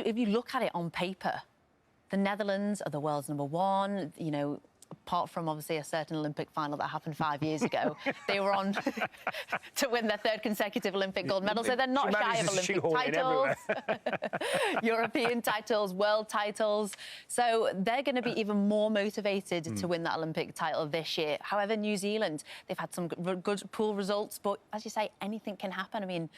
If you look at it on paper, the Netherlands are the world's #1. You know, apart from obviously a certain Olympic final that happened 5 years ago, they were on to win their 3rd consecutive Olympic gold medal. So they're not shy of Olympic titles, European titles, world titles. So they're going to be even more motivated to win that Olympic title this year. However, New Zealand, they've had some good pool results, but as you say, anything can happen. I mean,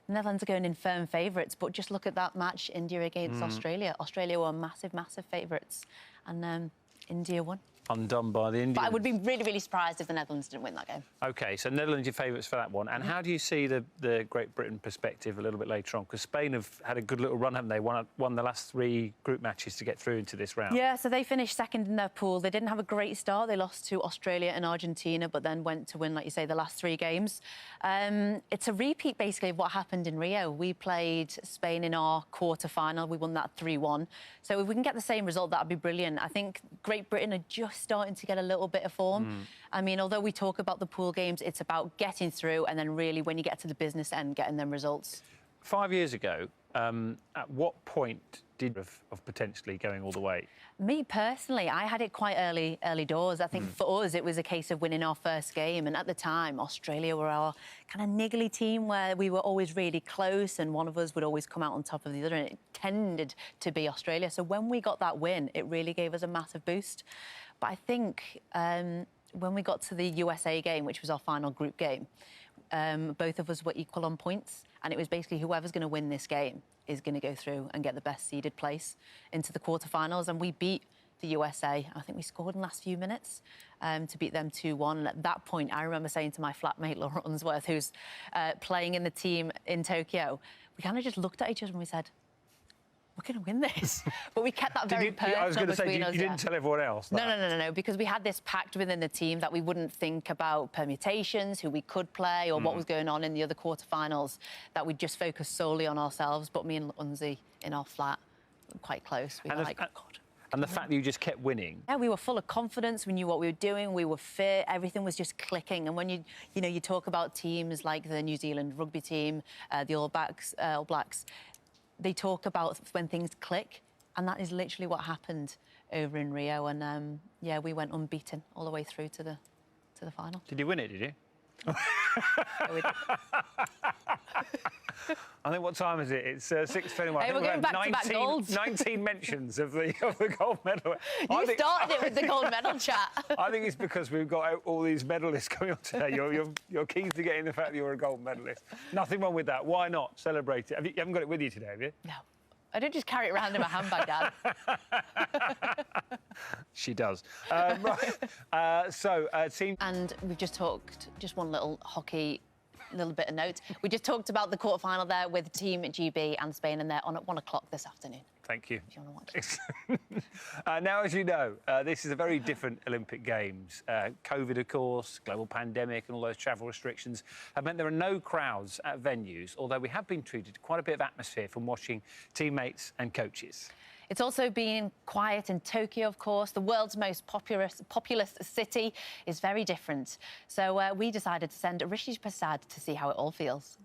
the Netherlands are going in firm favourites, but just look at that match, India against Australia. Australia were massive, massive favourites, and India won. Undone by the Indians. But I would be really, really surprised if the Netherlands didn't win that game. OK, so Netherlands your favourites for that one. And how do you see the Great Britain perspective a little bit later on? Because Spain have had a good little run, haven't they? Won the last 3 group matches to get through into this round. Yeah, so they finished 2nd in their pool. They didn't have a great start. They lost to Australia and Argentina, but then went to win, like you say, the last 3 games. It's a repeat, basically, of what happened in Rio. We played Spain in our quarter-final. We won that 3-1. So if we can get the same result, that would be brilliant. I think Great Britain are just starting to get a little bit of form. I mean, although we talk about the pool games, it's about getting through and then really, when you get to the business end, getting them results. 5 years ago, at what point did of potentially going all the way? Me personally, I had it quite early doors. I think for us, it was a case of winning our first game. And at the time, Australia were our kind of niggly team where we were always really close and one of us would always come out on top of the other. And it tended to be Australia. So when we got that win, it really gave us a massive boost. But I think when we got to the USA game, which was our final group game, both of us were equal on points. And it was basically whoever's going to win this game is going to go through and get the best seeded place into the quarterfinals. And we beat the USA. I think we scored in the last few minutes to beat them 2-1. And at that point, I remember saying to my flatmate, Laura Unsworth, who's playing in the team in Tokyo, we kind of just looked at each other and we said, we're going to win this. But we kept that very personal. I was going to say, you didn't tell everyone else that? No, because we had this pact within the team that we wouldn't think about permutations, who we could play, or what was going on in the other quarterfinals, that we'd just focus solely on ourselves. But me and Unzi in our flat were quite close. We were like, oh, God. And the fact that you just kept winning. Yeah, we were full of confidence. We knew what we were doing. We were fit. Everything was just clicking. And when you talk about teams like the New Zealand rugby team, the All Blacks, they talk about when things click, and that is literally what happened over in Rio. And yeah, we went unbeaten all the way through to the final. Did you win it? Did you? Yeah, we did. I think, what time is it? It's 6:21. Hey, we're going back-to-back golds. 19 mentions of the gold medal. You started it with the gold medal chat. I think it's because we've got all these medalists coming on today. You're keen to get in the fact that you're a gold medalist. Nothing wrong with that. Why not celebrate it? You haven't got it with you today, have you? No. I don't just carry it around in my handbag, Dad. She does. Team... And we've just talked, just one little hockey little bit of note. We just talked about the quarterfinal there with Team GB and Spain, and they're on at 1 o'clock this afternoon. Thank you. If you want to watch it. Now, as you know, this is a very different Olympic Games. COVID, of course, global pandemic and all those travel restrictions have meant there are no crowds at venues, although we have been treated to quite a bit of atmosphere from watching teammates and coaches. It's also been quiet in Tokyo, of course. The world's most populous city is very different. So we decided to send Rishi Prasad to see how it all feels.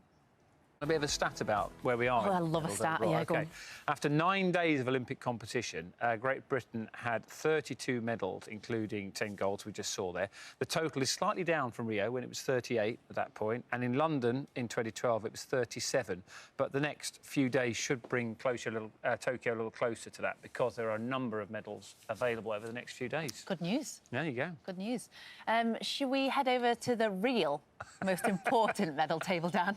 A bit of a stat about where we are. Oh, I love a stat. Right, yeah, go on. After 9 days of Olympic competition, Great Britain had 32 medals, including 10 golds we just saw there. The total is slightly down from Rio, when it was 38 at that point, and in London in 2012 it was 37. But the next few days should bring Tokyo a little closer to that, because there are a number of medals available over the next few days. Good news. There you go. Good news. Should we head over to the real, most important medal table, Dan?